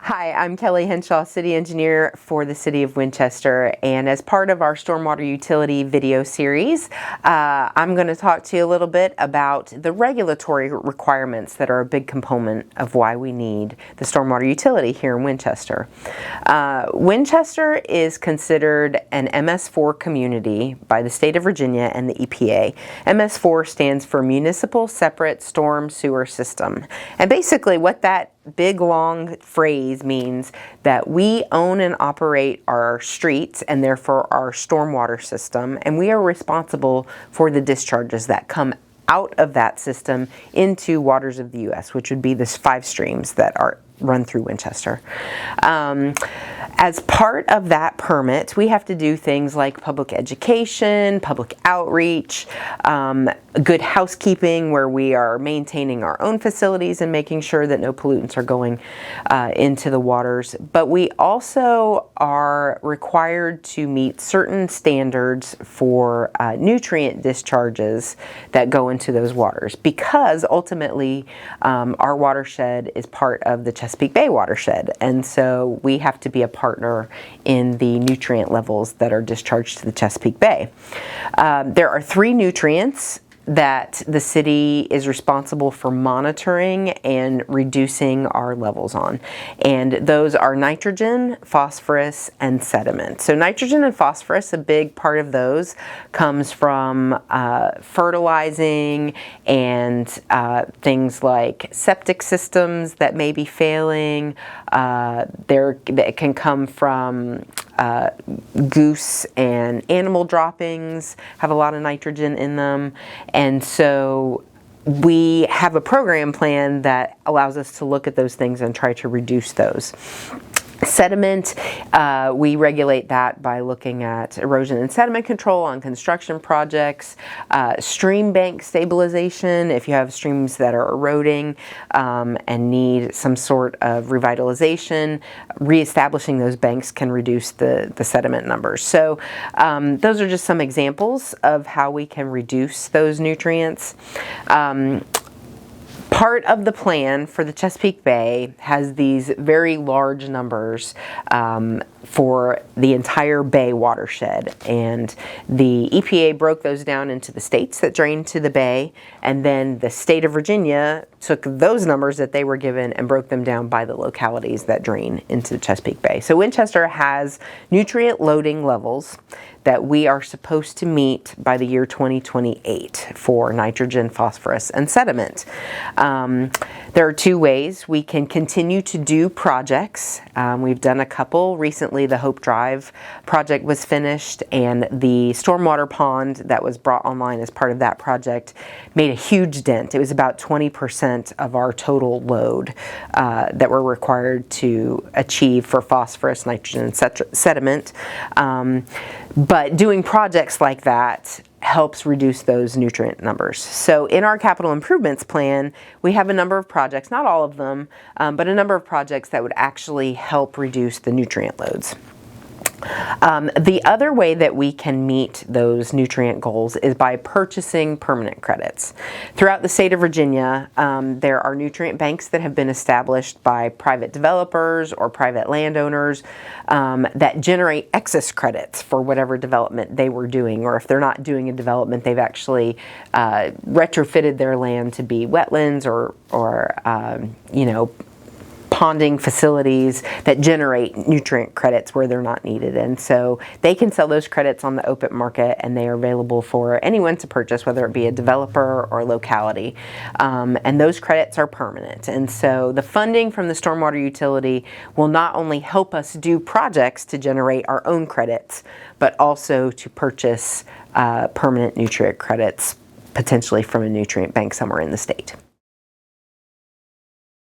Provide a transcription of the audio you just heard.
Hi, I'm Kelly Henshaw, City Engineer for the City of Winchester, and as part of our Stormwater Utility video series, I'm going to talk to you a little bit about the regulatory requirements that are a big component of why we need the stormwater utility here in Winchester. Winchester is considered an MS4 community by the state of Virginia and the EPA. MS4 stands for Municipal Separate Storm Sewer System, and basically what that big long phrase means that we own and operate our streets and therefore our stormwater system, and we are responsible for the discharges that come out of that system into waters of the U.S., which would be the 5 streams that are run through Winchester. As part of that permit, we have to do things like public education, public outreach, good housekeeping where we are maintaining our own facilities and making sure that no pollutants are going into the waters. But we also are required to meet certain standards for nutrient discharges that go into those waters, because ultimately our watershed is part of the Chesapeake Bay watershed, and so we have to be a partner in the nutrient levels that are discharged to the Chesapeake Bay. There are 3 nutrients that the city is responsible for monitoring and reducing our levels on, and those are nitrogen, phosphorus, and sediment. So nitrogen and phosphorus, a big part of those comes from fertilizing and things like septic systems that may be failing. It can come from goose and animal droppings, have a lot of nitrogen in them, and so we have a program plan that allows us to look at those things and try to reduce those. Sediment, we regulate that by looking at erosion and sediment control on construction projects, stream bank stabilization if you have streams that are eroding and need some sort of revitalization. Reestablishing those banks can reduce the sediment numbers. So those are just some examples of how we can reduce those nutrients. Part of the plan for the Chesapeake Bay has these very large numbers for the entire Bay watershed, and the EPA broke those down into the states that drain to the Bay, and then the state of Virginia took those numbers that they were given and broke them down by the localities that drain into the Chesapeake Bay. So Winchester has nutrient loading levels that we are supposed to meet by the year 2028 for nitrogen, phosphorus, and sediment. There are 2 ways we can continue to do projects. We've done a couple. Recently, the Hope Drive project was finished, and the stormwater pond that was brought online as part of that project made a huge dent. It was about 20% of our total load that we're required to achieve for phosphorus, nitrogen, and sediment. But doing projects like that helps reduce those nutrient numbers. So in our capital improvements plan, we have a number of projects, not all of them, but a number of projects that would actually help reduce the nutrient loads. The other way that we can meet those nutrient goals is by purchasing permanent credits. Throughout the state of Virginia, there are nutrient banks that have been established by private developers or private landowners that generate excess credits for whatever development they were doing, or if they're not doing a development, they've actually retrofitted their land to be wetlands or ponding facilities that generate nutrient credits where they're not needed. And so they can sell those credits on the open market, and they are available for anyone to purchase, whether it be a developer or a locality. And those credits are permanent. And so the funding from the stormwater utility will not only help us do projects to generate our own credits, but also to purchase permanent nutrient credits, potentially from a nutrient bank somewhere in the state.